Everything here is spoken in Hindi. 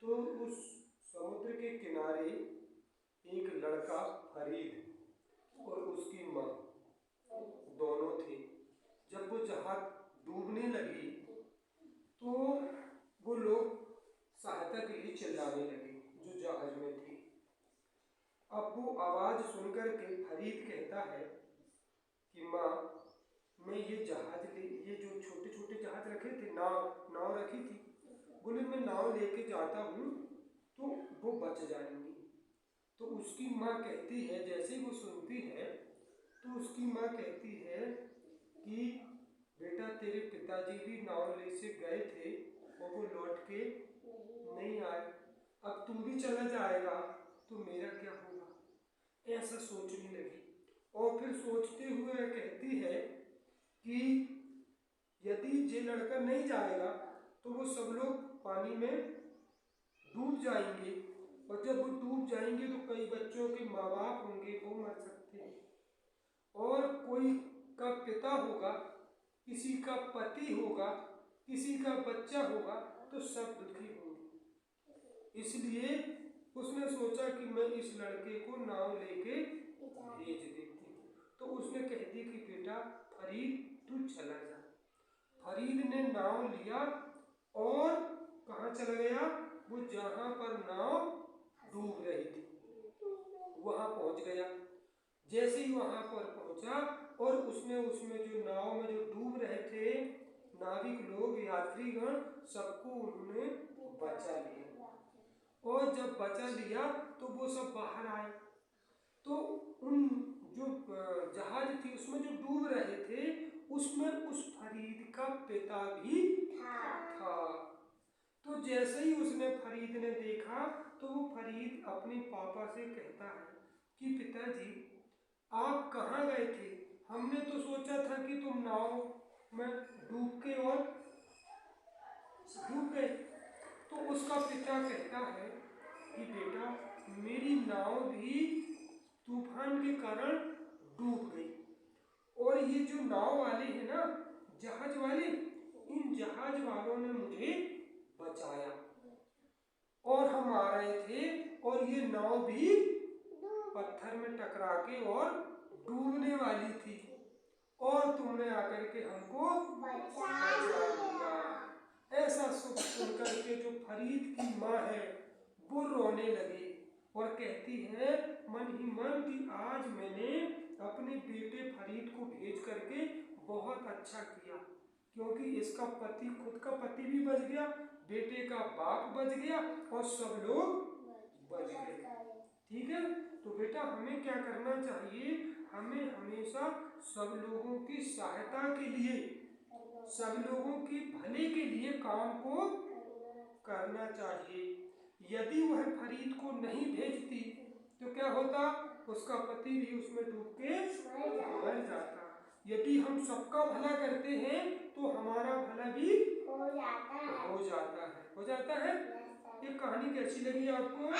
तो उस समुद्र के किनारे एक लड़का फरीद और उसकी माँ दोनों थे। जब वो जहाज डूबने लगी तो वो लोग सहायता के लिए चिल्लाने लगे जो जहाज में थे। अब वो आवाज़ सुनकर के फरीद कहता है कि माँ, मैं ये जो छोटे छोटे जहाज रखे थे, नाव रखी थी, बोले मैं नाव लेके जाता हूँ तो वो बच जाएंगी। तो उसकी माँ कहती है, जैसे ही वो सुनती है तो उसकी माँ कहती है कि बेटा तेरे पिताजी भी नाव ले से गए थे और वो लौट के नहीं आए, अब तू भी चला जाएगा तो मेरा क्या होगा। ऐसा सोचने लगी और फिर सोचते हुए कहती है कि यदि ये लड़का नहीं जाएगा तो वो सब लोग पानी में डूब जाएंगे, और जब वो डूब जाएंगे तो कई बच्चों के माँ बाप होंगे वो मर सकते हैं, और कोई का पिता होगा, किसी का पति होगा, किसी का बच्चा होगा, तो सब दुखी होंगे। इसलिए उसने सोचा कि मैं इस लड़के को नाव लेके भेज देती हूँ। तो उसने कह दी कि बेटा फरीद तू चला जा। फरीद ने नाव लिया और कहाँ चला गया, वो जहाँ पर नाव डूब रही थी वहाँ पहुँच गया। जैसे ही वहाँ पर पहुँचा और उसने उसमें जो नाव में जो डूब रहे थे नाविक लोग, यात्रीगण, सबको उन्होंने बचा लिया। और जब बचा लिया तो वो सब बाहर आए तो उन जो जहाज थी उसमें जो डूब रहे थे उसमें उस फरीद का पिता भी था। तो जैसे ही उसने फरीद ने देखा तो वो फरीद अपने पापा से कहता है कि पिताजी आप कहाँ गए थे, हमने तो सोचा था कि तुम नाव में डूब के और डूब गए। तो उसका पिता कहता है कि बेटा मेरी नाव भी तूफान के कारण डूब गई, और ये जो नाव वाले हैं ना, जहाज वाले, इन जहाज वालों ने मुझे बचाया और हम आ रहे थे और ये नाव भी पत्थर में टकरा के और डूबने वाली थी और तुमने आकर के हमको बचा लिया। ऐसा सुन करके जो फरीद की माँ है वो रोने लगी और कहती है मन ही मन कि आज मैंने अपने बेटे फरीद को भेज करके बहुत अच्छा किया, क्योंकि इसका पति, खुद का पति भी बच गया, बेटे का बाप बच गया और सब लोग बच गए। ठीक है, तो बेटा हमें क्या करना चाहिए, हमें हमेशा सब लोगों की सहायता के लिए, सब लोगों के भले के लिए काम को करना चाहिए। यदि वह फरीद को नहीं भेजती तो क्या होता, उसका पति भी उसमें डूब के मर जाता। यदि हम सबका भला करते हैं तो हमारा भला भी हो जाता है। ये कहानी कैसी लगी आपको?